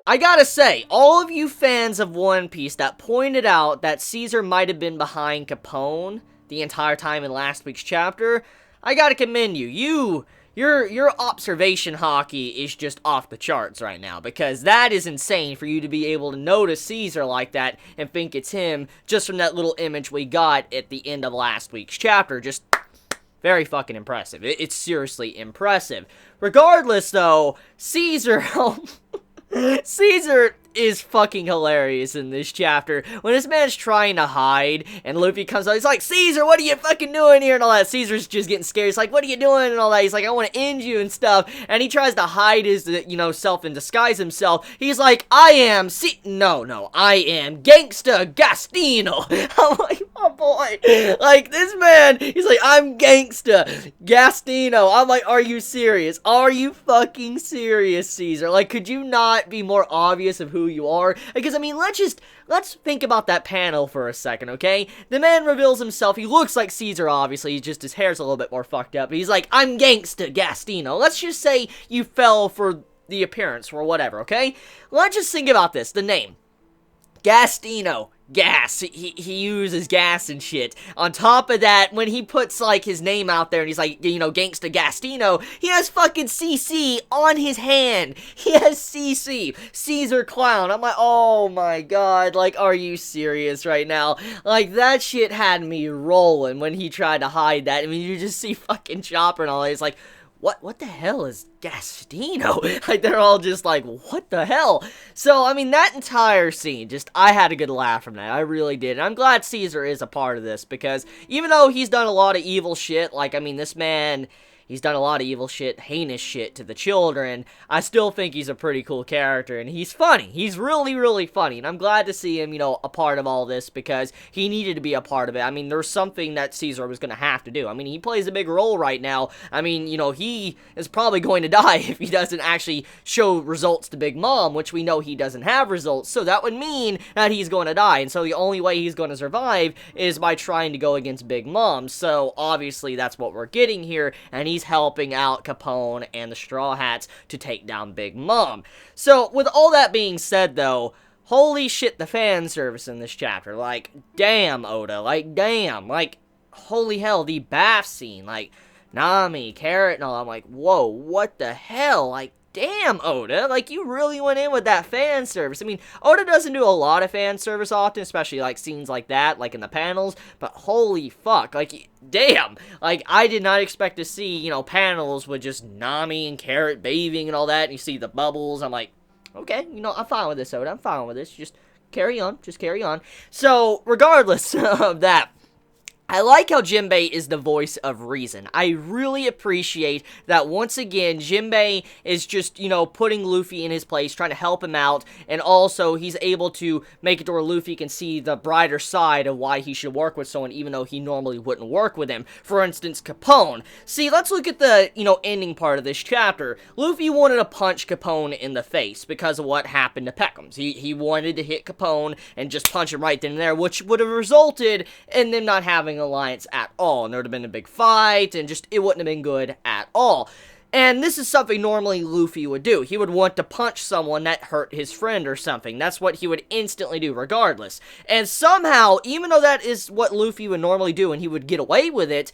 I gotta say, all of you fans of One Piece that pointed out that Caesar might have been behind Capone the entire time in last week's chapter, I gotta commend you. Your observation hockey is just off the charts right now, because that is insane for you to be able to notice Caesar like that and think it's him just from that little image we got at the end of last week's chapter. Just very fucking impressive. It's seriously impressive. Regardless, though, Caesar... Caesar is fucking hilarious in this chapter. When this man's trying to hide, and Luffy comes out, he's like, Caesar, what are you fucking doing here, and all that. Caesar's just getting scared. He's like, what are you doing, and all that. He's like, I want to end you, and stuff. And he tries to hide his, self and disguise himself. He's like, I am I am Gangsta Gastino. I'm like, oh boy. Like, this man, he's like, I'm Gangsta Gastino. I'm like, are you serious? Are you fucking serious, Caesar? Like, could you not be more obvious of who you are? Because, I mean, let's think about that panel for a second, okay? The man reveals himself. He looks like Caesar, obviously. Just his hair's a little bit more fucked up. But he's like, I'm Gangsta Gastino. Let's just say you fell for the appearance or whatever, okay? Let's just think about this. The name. Gastino. Gas. He uses gas and shit. On top of that, when he puts, like, his name out there and he's like, Gangsta Gastino, he has fucking CC on his hand. He has CC. Caesar Clown. I'm like, oh my god. Like, are you serious right now? Like, that shit had me rolling when he tried to hide that. I mean, you just see fucking Chopper and all that. It's like, what the hell is Gastino? Like, they're all just like, what the hell? So, I mean, that entire scene, I had a good laugh from that. I really did. And I'm glad Caesar is a part of this, because even though he's done a lot of evil shit, like, I mean, this man... He's done a lot of evil shit, heinous shit to the children. I still think he's a pretty cool character, and he's funny. He's really, really funny, and I'm glad to see him, a part of all this, because he needed to be a part of it. I mean, there's something that Caesar was going to have to do. I mean, he plays a big role right now. I mean, he is probably going to die if he doesn't actually show results to Big Mom, which we know he doesn't have results, so that would mean that he's going to die, and so the only way he's going to survive is by trying to go against Big Mom. So, obviously, that's what we're getting here, and he's helping out Capone and the Straw Hats to take down Big Mom. So, with all that being said, though, holy shit, the fan service in this chapter. Like, damn, Oda. Like, damn. Like, holy hell, the bath scene. Like, Nami, Carrot, and all. I'm like, whoa, what the hell? Like, damn, Oda, like, you really went in with that fan service. I mean, Oda doesn't do a lot of fan service often, especially, like, scenes like that, like, in the panels, but holy fuck, like, damn, like, I did not expect to see, panels with just Nami and Carrot bathing and all that, and you see the bubbles. I'm like, okay, I'm fine with this, Oda, I'm fine with this, just carry on. So, regardless of that, I like how Jinbei is the voice of reason. I really appreciate that once again, Jinbei is just, putting Luffy in his place, trying to help him out, and also he's able to make it to where Luffy can see the brighter side of why he should work with someone, even though he normally wouldn't work with him. For instance, Capone. See, let's look at the, ending part of this chapter. Luffy wanted to punch Capone in the face because of what happened to Peckham's. He wanted to hit Capone and just punch him right then and there, which would have resulted in them not having alliance at all, and there would have been a big fight, and just, it wouldn't have been good at all. And this is something normally Luffy would do. He would want to punch someone that hurt his friend or something. That's what he would instantly do regardless. And somehow, even though that is what Luffy would normally do and he would get away with it,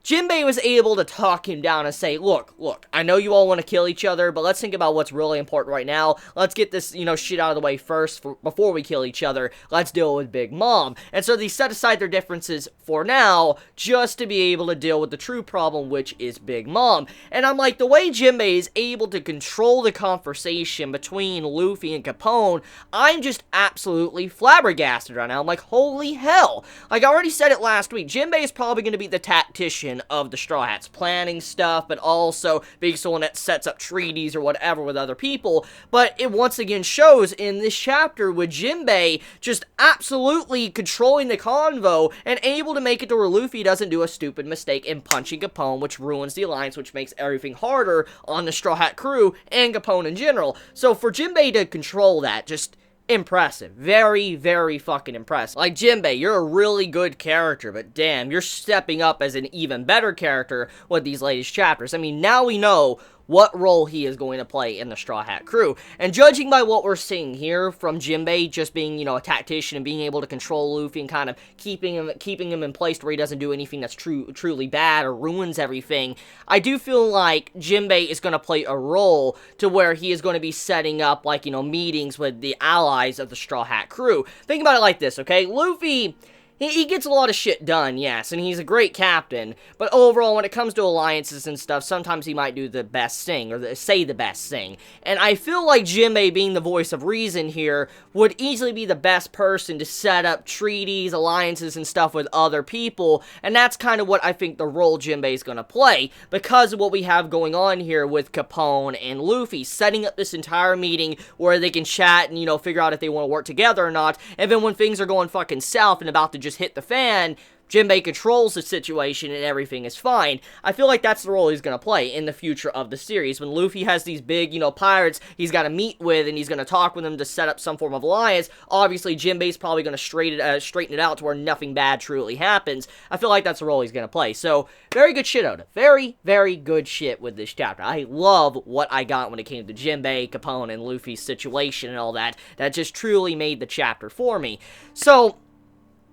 Jinbei was able to talk him down and say, look, I know you all want to kill each other, but let's think about what's really important right now. Let's get this, shit out of the way first before we kill each other. Let's deal with Big Mom. And so they set aside their differences for now just to be able to deal with the true problem, which is Big Mom. And I'm like, the way Jinbei is able to control the conversation between Luffy and Capone, I'm just absolutely flabbergasted right now. I'm like, holy hell. Like, I already said it last week, Jinbei is probably going to be the tactician of the Straw Hats, planning stuff, but also being someone that sets up treaties or whatever with other people. But it once again shows in this chapter with Jinbei just absolutely controlling the convo and able to make it to where Luffy doesn't do a stupid mistake in punching Capone, which ruins the alliance, which makes everything harder on the Straw Hat crew and Capone in general. So for Jinbei to control that, just impressive. Very, very fucking impressive. Like, Jinbei, you're a really good character, but damn, you're stepping up as an even better character with these latest chapters. I mean, now we know what role he is going to play in the Straw Hat crew. And judging by what we're seeing here from Jinbei just being, you know, a tactician and being able to control Luffy and kind of keeping him in place where he doesn't do anything that's truly bad or ruins everything, I do feel like Jinbei is going to play a role to where he is going to be setting up, like, you know, meetings with the allies of the Straw Hat crew. Think about it like this, okay? Luffy, he gets a lot of shit done, yes, and he's a great captain, but overall, when it comes to alliances and stuff, sometimes he might do the best thing, or say the best thing. And I feel like Jinbei, being the voice of reason here, would easily be the best person to set up treaties, alliances, and stuff with other people, and that's kind of what I think the role Jinbei is going to play, because of what we have going on here with Capone and Luffy, setting up this entire meeting where they can chat and, you know, figure out if they want to work together or not, and then when things are going fucking south and about to just hit the fan, Jinbei controls the situation and everything is fine. I feel like that's the role he's going to play in the future of the series. When Luffy has these big, you know, pirates he's got to meet with and he's going to talk with them to set up some form of alliance, obviously Jinbei's probably going to straighten it out to where nothing bad truly happens. I feel like that's the role he's going to play. So, very good shit, Oda. Very, very good shit with this chapter. I love what I got when it came to Jinbei, Capone, and Luffy's situation and all that. That just truly made the chapter for me. So,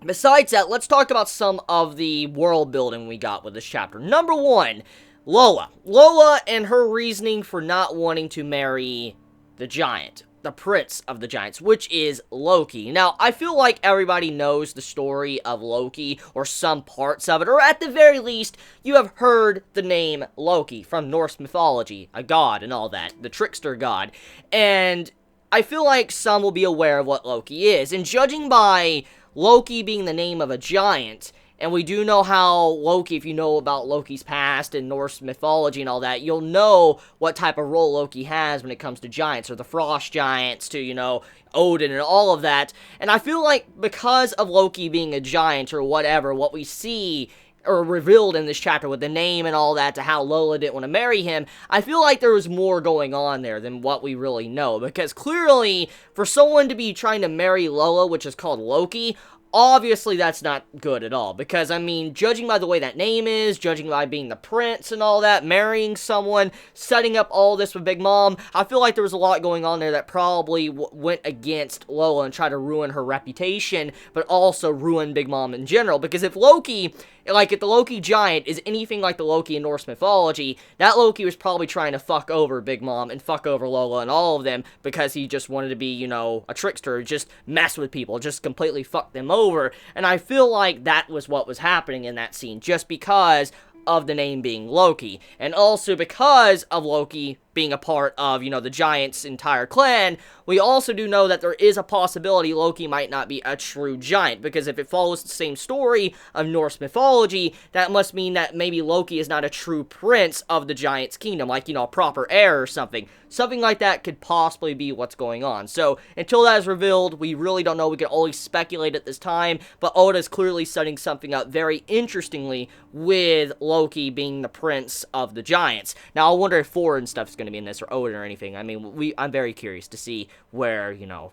besides that, let's talk about some of the world building we got with this chapter. Number one, Lola. Lola and her reasoning for not wanting to marry the giant, the prince of the giants, which is Loki. Now, I feel like everybody knows the story of Loki, or some parts of it, or at the very least, you have heard the name Loki from Norse mythology, a god and all that, the trickster god, and I feel like some will be aware of what Loki is, and judging by Loki being the name of a giant, and we do know how Loki, if you know about Loki's past and Norse mythology and all that, you'll know what type of role Loki has when it comes to giants, or the frost giants, to, you know, Odin and all of that. And I feel like because of Loki being a giant or whatever, what we see or revealed in this chapter with the name and all that to how Lola didn't want to marry him, I feel like there was more going on there than what we really know, because clearly, for someone to be trying to marry Lola, which is called Loki, obviously that's not good at all, because, I mean, judging by the way that name is, judging by being the prince and all that, marrying someone, setting up all this with Big Mom, I feel like there was a lot going on there that probably went against Lola and tried to ruin her reputation, but also ruin Big Mom in general, because if Loki, like, if the Loki giant is anything like the Loki in Norse mythology, that Loki was probably trying to fuck over Big Mom and fuck over Lola and all of them, because he just wanted to be, you know, a trickster, just mess with people, just completely fuck them over, and I feel like that was what was happening in that scene, just because of the name being Loki, and also because of Loki being a part of, you know, the giant's entire clan, we also do know that there is a possibility Loki might not be a true giant, because if it follows the same story of Norse mythology, that must mean that maybe Loki is not a true prince of the giant's kingdom, like, you know, a proper heir or something. Something like that could possibly be what's going on. So, until that is revealed, we really don't know. We can only speculate at this time, but Oda is clearly setting something up very interestingly with Loki being the prince of the giants. Now, I wonder if foreign stuff is going to be in this, or Odin or anything. I mean, I'm very curious to see where, you know,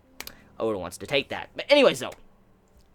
Oda wants to take that. But anyways, though,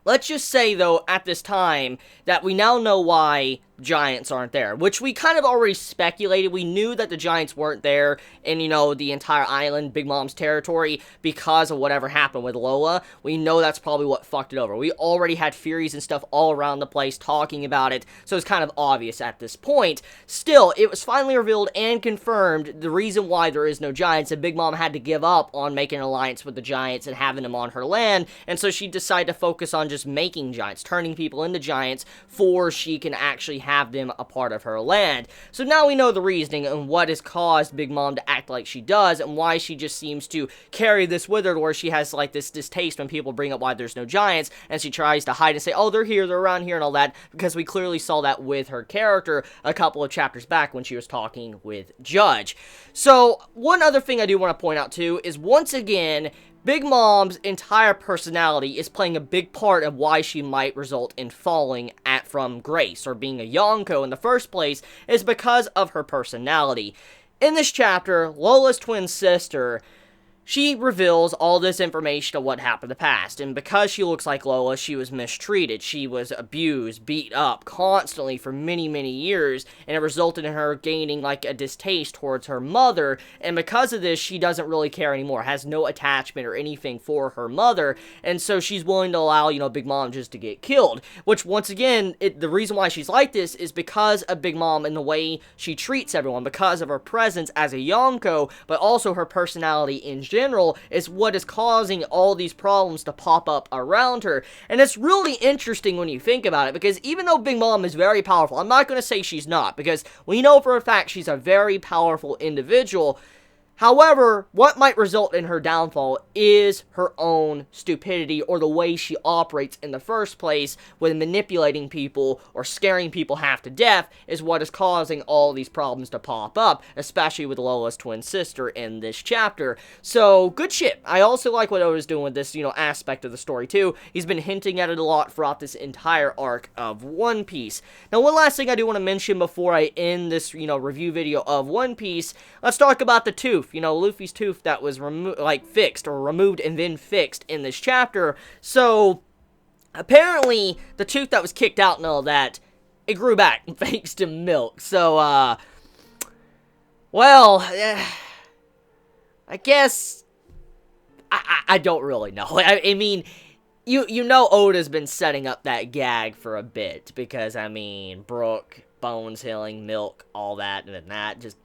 let's just say, though, at this time, that we now know why giants aren't there, which we kind of already speculated. We knew that the giants weren't there in, you know, the entire island, Big Mom's territory, because of whatever happened with Lola. We know that's probably what fucked it over. We already had theories and stuff all around the place talking about it, so it's kind of obvious at this point. Still, it was finally revealed and confirmed the reason why there is no giants, and Big Mom had to give up on making an alliance with the giants and having them on her land, and so she decided to focus on just making giants, turning people into giants, for she can actually have them a part of her land. So now we know the reasoning and what has caused Big Mom to act like she does, and why she just seems to carry this with her, where she has like this distaste when people bring up why there's no giants, and she tries to hide and say, oh, they're here, they're around here and all that, because we clearly saw that with her character a couple of chapters back when she was talking with Judge. So one other thing I do want to point out too is, once again, Big Mom's entire personality is playing a big part of why she might result in falling from grace, or being a Yonko in the first place, is because of her personality. In this chapter, Lola's twin sister, she reveals all this information of what happened in the past, and because she looks like Lola, she was mistreated, she was abused, beat up constantly for many, many years, and it resulted in her gaining, like, a distaste towards her mother, and because of this, she doesn't really care anymore, has no attachment or anything for her mother, and so she's willing to allow, Big Mom just to get killed, which, once again, the reason why she's like this is because of Big Mom and the way she treats everyone, because of her presence as a Yonko, but also her personality in general is what is causing all these problems to pop up around her. And it's really interesting when you think about it, because even though Big Mom is very powerful, I'm not going to say she's not, because we know for a fact she's a very powerful individual. However, what might result in her downfall is her own stupidity, or the way she operates in the first place with manipulating people or scaring people half to death is what is causing all these problems to pop up, especially with Lola's twin sister in this chapter. So, good shit. I also like what Oda's doing with this, aspect of the story too. He's been hinting at it a lot throughout this entire arc of One Piece. Now, one last thing I do want to mention before I end this, review video of One Piece, let's talk about the tooth. Luffy's tooth that was fixed or removed and then fixed in this chapter. So apparently the tooth that was kicked out and all that, it grew back thanks to milk. So I guess I don't really know. I mean, you know Oda's been setting up that gag for a bit, because Brook, bones healing, milk, all that, and then that just,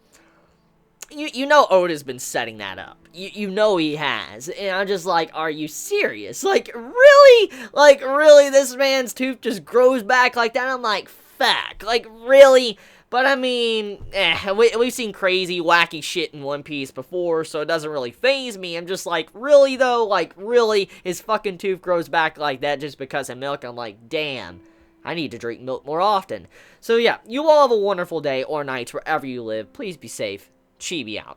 you know Oda's been setting that up. You know he has. And I'm just like, are you serious? Like, really? Like, really, this man's tooth just grows back like that? I'm like, fuck. Like, really? But we've seen crazy, wacky shit in One Piece before, so it doesn't really faze me. I'm just like, really though? Like, really? His fucking tooth grows back like that just because of milk? I'm like, damn. I need to drink milk more often. So yeah, you all have a wonderful day or night wherever you live. Please be safe. Chibi out.